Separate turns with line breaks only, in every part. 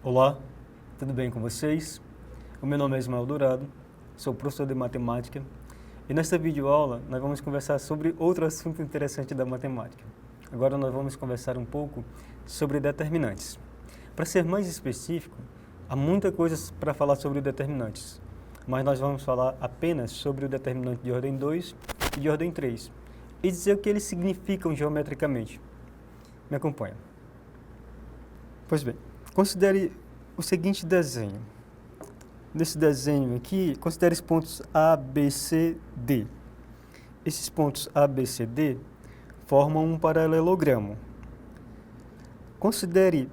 Olá, tudo bem com vocês? O meu nome é Ismael Dourado, sou professor de matemática e nesta videoaula nós vamos conversar sobre outro assunto interessante da matemática. Agora nós vamos conversar um pouco sobre determinantes. Para ser mais específico, há muita coisa para falar sobre determinantes, mas nós vamos falar apenas sobre o determinante de ordem 2 e de ordem 3 e dizer o que eles significam geometricamente. Me acompanha. Pois bem, considere o seguinte desenho. Nesse desenho aqui, considere os pontos A, B, C, D. Esses pontos A, B, C, D formam um paralelogramo. Considere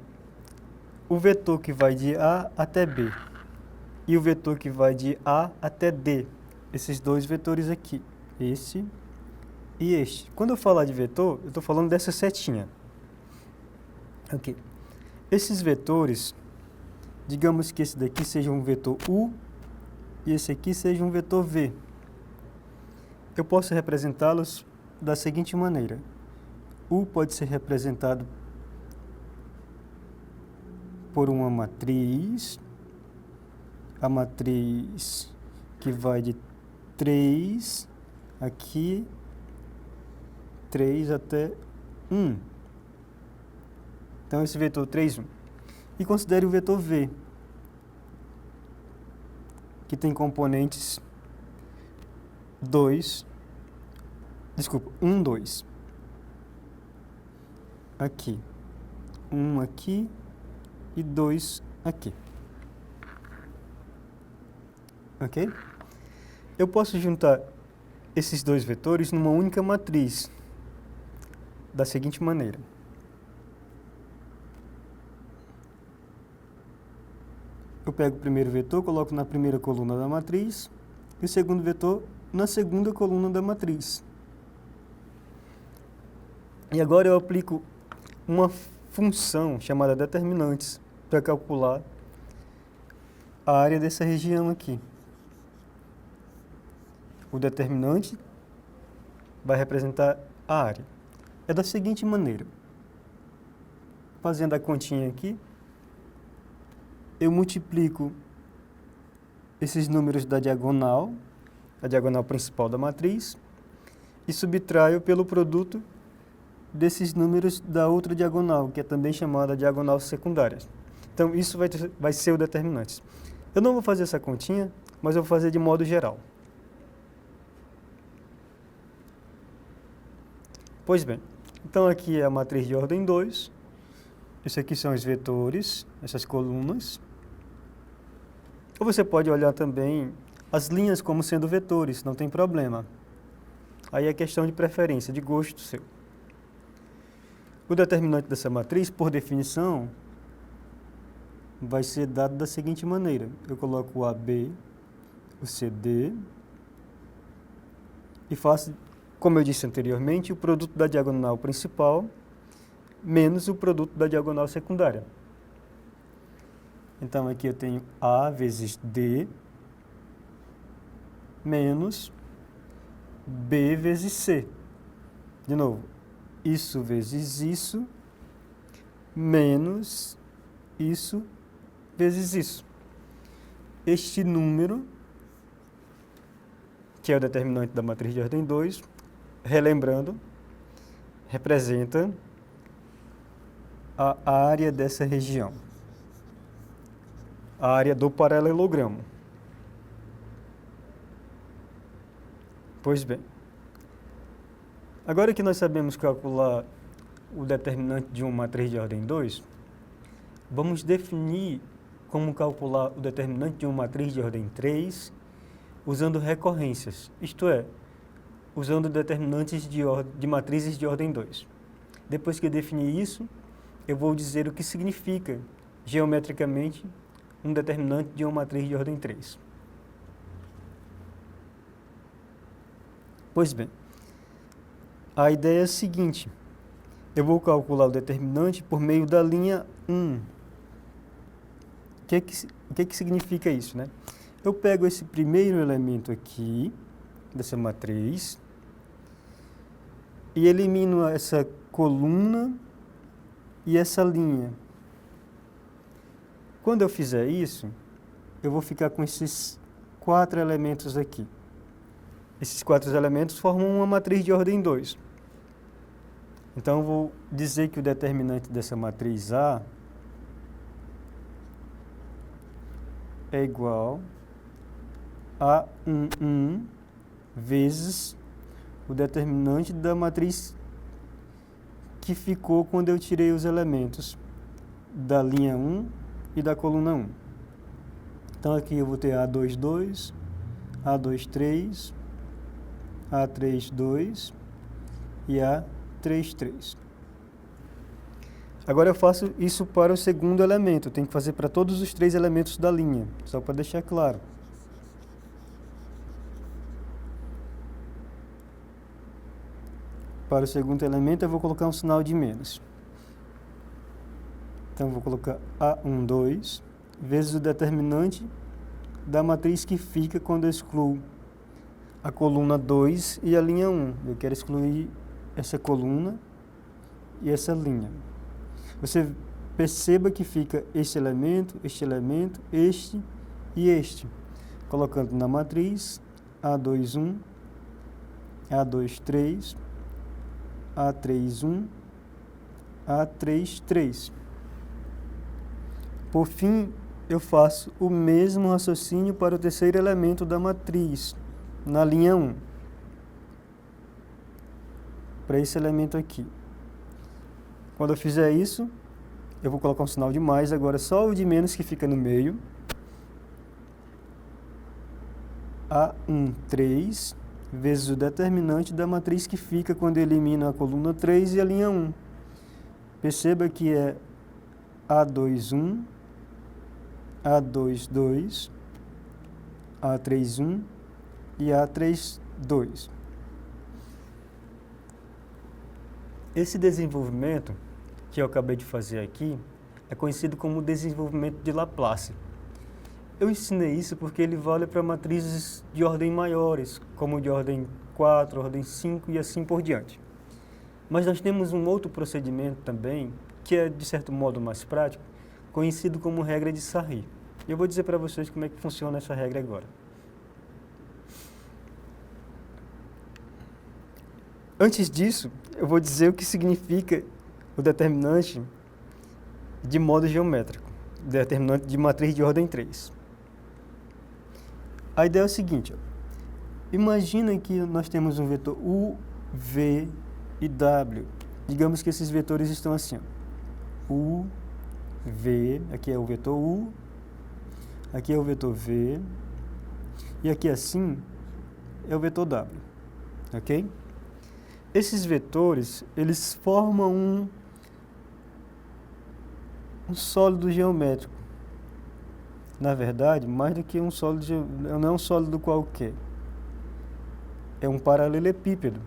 o vetor que vai de A até B e o vetor que vai de A até D. Esses dois vetores aqui, esse e este. Quando eu falar de vetor, eu estou falando dessa setinha. Ok. Esses vetores, digamos que esse daqui seja um vetor U e esse aqui seja um vetor V. Eu posso representá-los da seguinte maneira. U pode ser representado por uma matriz, a matriz que vai de 3 aqui, 3 até 1. Então, esse vetor 3, 1. E considere o vetor V, que tem componentes 1, 2. Aqui. 1 aqui e 2 aqui. Ok? Eu posso juntar esses dois vetores numa única matriz, da seguinte maneira. Eu pego o primeiro vetor, coloco na primeira coluna da matriz e o segundo vetor na segunda coluna da matriz. E agora eu aplico uma função chamada determinantes para calcular a área dessa região aqui. O determinante vai representar a área. É da seguinte maneira. Fazendo a continha aqui, eu multiplico esses números da diagonal, a diagonal principal da matriz, e subtraio pelo produto desses números da outra diagonal, que é também chamada diagonal secundária. Então, isso vai ser o determinante. Eu não vou fazer essa continha, mas eu vou fazer de modo geral. Pois bem, então aqui é a matriz de ordem 2. Isso aqui são os vetores, essas colunas. Ou você pode olhar também as linhas como sendo vetores, não tem problema. Aí é questão de preferência, de gosto seu. O determinante dessa matriz, por definição, vai ser dado da seguinte maneira. Eu coloco o AB, o CD, e faço, como eu disse anteriormente, o produto da diagonal principal menos o produto da diagonal secundária. Então, aqui eu tenho A vezes D menos B vezes C. De novo, isso vezes isso menos isso vezes isso. Este número, que é o determinante da matriz de ordem 2, relembrando, representa a área dessa região. A área do paralelogramo. Pois bem, agora que nós sabemos calcular o determinante de uma matriz de ordem 2, vamos definir como calcular o determinante de uma matriz de ordem 3 usando recorrências, isto é, usando determinantes de matrizes de ordem 2. Depois que eu definir isso, eu vou dizer o que significa geometricamente um determinante de uma matriz de ordem 3. Pois bem, a ideia é a seguinte. Eu vou calcular o determinante por meio da linha 1. O que significa isso, né? Eu pego esse primeiro elemento aqui, dessa matriz, e elimino essa coluna e essa linha. Quando eu fizer isso, eu vou ficar com esses 4 elementos aqui. Esses 4 elementos formam uma matriz de ordem 2. Então, eu vou dizer que o determinante dessa matriz A é igual a 1 vezes o determinante da matriz que ficou quando eu tirei os elementos da linha 1 e da coluna 1. Então, aqui eu vou ter A22, A23, A32 e A33. Agora eu faço isso para o segundo elemento. Eu tenho que fazer para todos os 3 elementos da linha, só para deixar claro. Para o segundo elemento, eu vou colocar um sinal de menos. Então, eu vou colocar A12 vezes o determinante da matriz que fica quando eu excluo a coluna 2 e a linha 1. Eu quero excluir essa coluna e essa linha. Você perceba que fica este elemento, este e este. Colocando na matriz A21, A23, A31, A33. Por fim, eu faço o mesmo raciocínio para o terceiro elemento da matriz, na linha 1. Para esse elemento aqui. Quando eu fizer isso, eu vou colocar um sinal de mais, agora só o de menos que fica no meio. A13 vezes o determinante da matriz que fica quando eu elimino a coluna 3 e a linha 1. Perceba que é A21, A22, A31 e A32. Esse desenvolvimento que eu acabei de fazer aqui é conhecido como desenvolvimento de Laplace. Eu ensinei isso porque ele vale para matrizes de ordem maiores, como de ordem 4, ordem 5 e assim por diante. Mas nós temos um outro procedimento também, que é de certo modo mais prático, conhecido como regra de Sarri. Eu vou dizer para vocês como é que funciona essa regra agora. Antes disso, eu vou dizer o que significa o determinante de modo geométrico, determinante de matriz de ordem 3. A ideia é o seguinte, imagina que nós temos um vetor U, V e W. Digamos que esses vetores estão assim, U, V, aqui é o vetor U, aqui é o vetor V, e aqui assim é o vetor W, ok? Esses vetores, eles formam um sólido geométrico. Na verdade, mais do que um sólido, não é um sólido qualquer. É um paralelepípedo.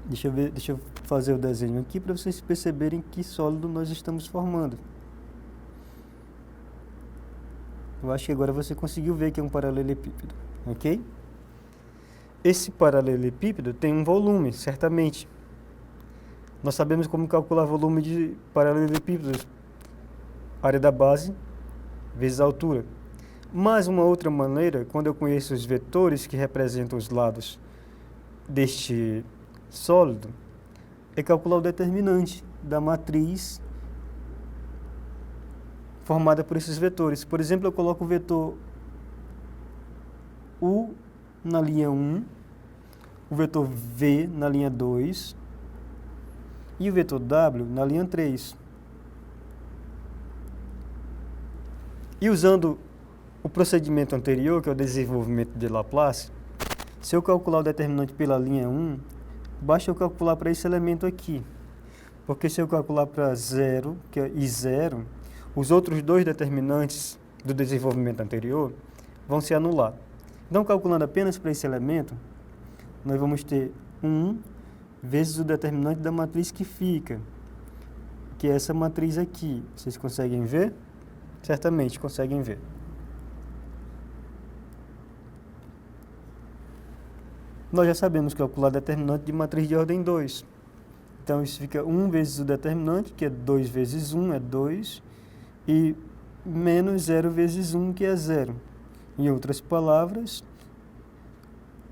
Deixa eu fazer o desenho aqui para vocês perceberem que sólido nós estamos formando. Eu acho que agora você conseguiu ver que é um paralelepípedo, ok? Esse paralelepípedo tem um volume, certamente. Nós sabemos como calcular volume de paralelepípedos. Área da base vezes a altura. Mas uma outra maneira, quando eu conheço os vetores que representam os lados deste sólido, é calcular o determinante da matriz formada por esses vetores. Por exemplo, eu coloco o vetor U na linha 1, o vetor V na linha 2 e o vetor W na linha 3. E usando o procedimento anterior, que é o desenvolvimento de Laplace, se eu calcular o determinante pela linha 1, basta eu calcular para esse elemento aqui. Porque se eu calcular para 0, que é I0, os outros 2 determinantes do desenvolvimento anterior vão se anular. Então, calculando apenas para esse elemento, nós vamos ter 1 vezes o determinante da matriz que fica, que é essa matriz aqui. Vocês conseguem ver? Certamente conseguem ver. Nós já sabemos calcular determinante de matriz de ordem 2. Então, isso fica 1 vezes o determinante, que é 2 vezes 1, é 2. E menos 0 vezes 1, que é 0. Em outras palavras,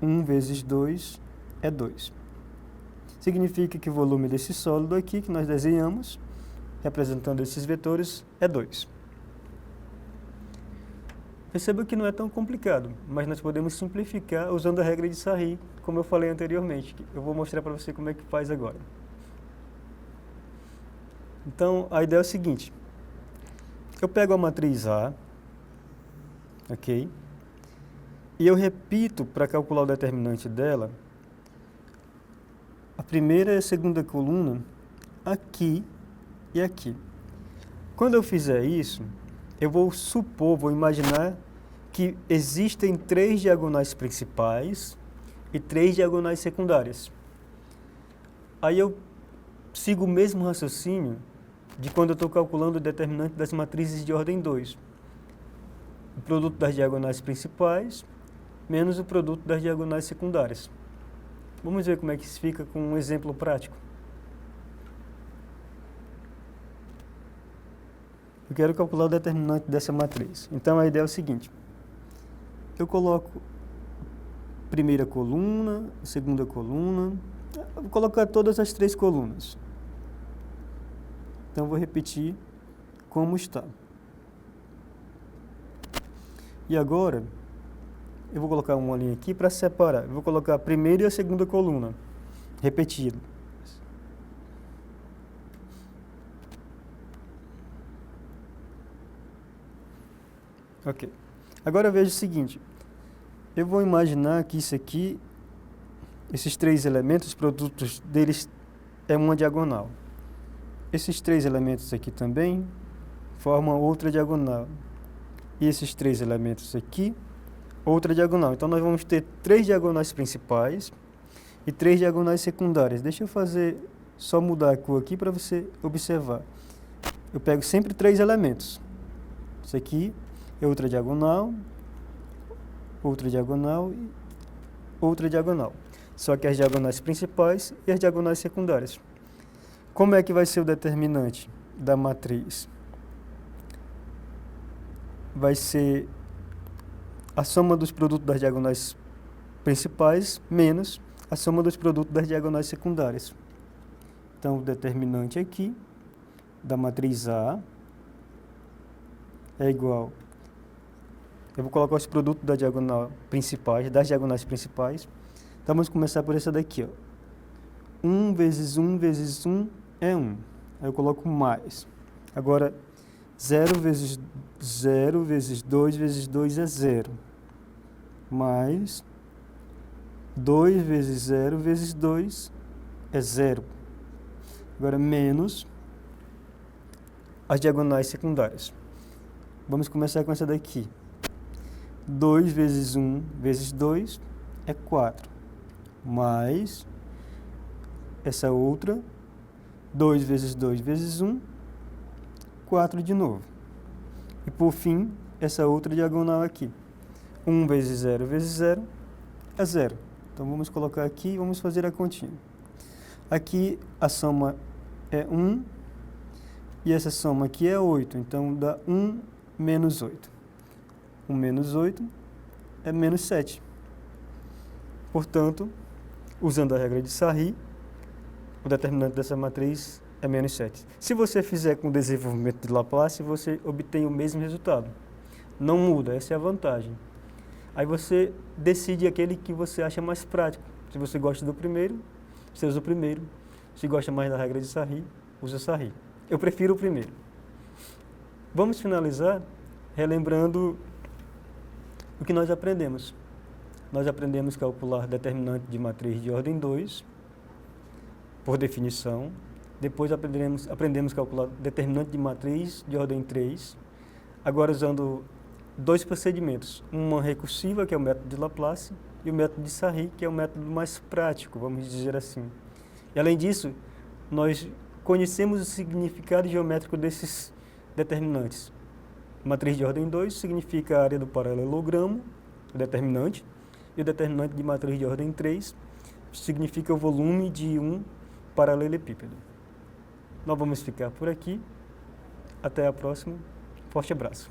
1 vezes 2 é 2. Significa que o volume desse sólido aqui, que nós desenhamos, representando esses vetores, é 2. Perceba que não é tão complicado, mas nós podemos simplificar usando a regra de Sarri, como eu falei anteriormente. Eu vou mostrar para você como é que faz agora. Então, a ideia é o seguinte. Eu pego a matriz A, ok? E eu repito, para calcular o determinante dela, a primeira e a segunda coluna aqui e aqui. Quando eu fizer isso, eu vou supor, vou imaginar que existem 3 diagonais principais e 3 diagonais secundárias. Aí eu sigo o mesmo raciocínio de quando eu estou calculando o determinante das matrizes de ordem 2. O produto das diagonais principais menos o produto das diagonais secundárias. Vamos ver como é que isso fica com um exemplo prático. Eu quero calcular o determinante dessa matriz. Então, a ideia é o seguinte. Eu coloco primeira coluna, segunda coluna. Eu vou colocar todas as 3 colunas. Então, vou repetir como está. E agora, eu vou colocar uma linha aqui para separar. Eu vou colocar a primeira e a segunda coluna, repetido. Ok. Agora veja o seguinte. Eu vou imaginar que isso aqui, esses 3 elementos, os produtos deles é uma diagonal. Esses 3 elementos aqui também formam outra diagonal. E esses 3 elementos aqui, outra diagonal. Então, nós vamos ter 3 diagonais principais e 3 diagonais secundárias. Deixa eu só mudar a cor aqui para você observar. Eu pego sempre 3 elementos. Isso aqui é outra diagonal e outra diagonal. Só que as diagonais principais e as diagonais secundárias. Como é que vai ser o determinante da matriz? Vai ser a soma dos produtos das diagonais principais menos a soma dos produtos das diagonais secundárias. Então, o determinante aqui da matriz A é igual. Eu vou colocar os produtos das diagonais principais. Então, vamos começar por essa daqui, ó. 1 vezes 1 vezes 1 é 1. Aí eu coloco mais. Agora, 0 vezes 0 vezes 2 vezes 2 é 0. Mais 2 vezes 0 vezes 2 é 0. Agora, menos as diagonais secundárias. Vamos começar com essa daqui. 2 vezes 1 vezes 2 é 4. Mais essa outra, 2 vezes 2 vezes 1, 4 de novo. E por fim, essa outra diagonal aqui. 1 vezes 0 vezes 0 é 0. Então, vamos colocar aqui e vamos fazer a continha. Aqui, a soma é 1 e essa soma aqui é 8. Então, dá 1 menos 8. 1 menos 8 é menos 7. Portanto, usando a regra de Sarri, o determinante dessa matriz é menos 7. Se você fizer com o desenvolvimento de Laplace, você obtém o mesmo resultado. Não muda, essa é a vantagem. Aí você decide aquele que você acha mais prático. Se você gosta do primeiro, você usa o primeiro. Se gosta mais da regra de Sarri, usa Sarri. Eu prefiro o primeiro. Vamos finalizar relembrando o que nós aprendemos. Nós aprendemos a calcular determinante de matriz de ordem 2, por definição. Depois aprendemos a calcular determinante de matriz de ordem 3, agora usando 2 procedimentos. Uma recursiva, que é o método de Laplace, e o método de Sarri, que é o método mais prático, vamos dizer assim. E, além disso, nós conhecemos o significado geométrico desses determinantes. Matriz de ordem 2 significa a área do paralelogramo, o determinante, e o determinante de matriz de ordem 3 significa o volume de um paralelepípedo. Nós vamos ficar por aqui. Até a próxima. Forte abraço.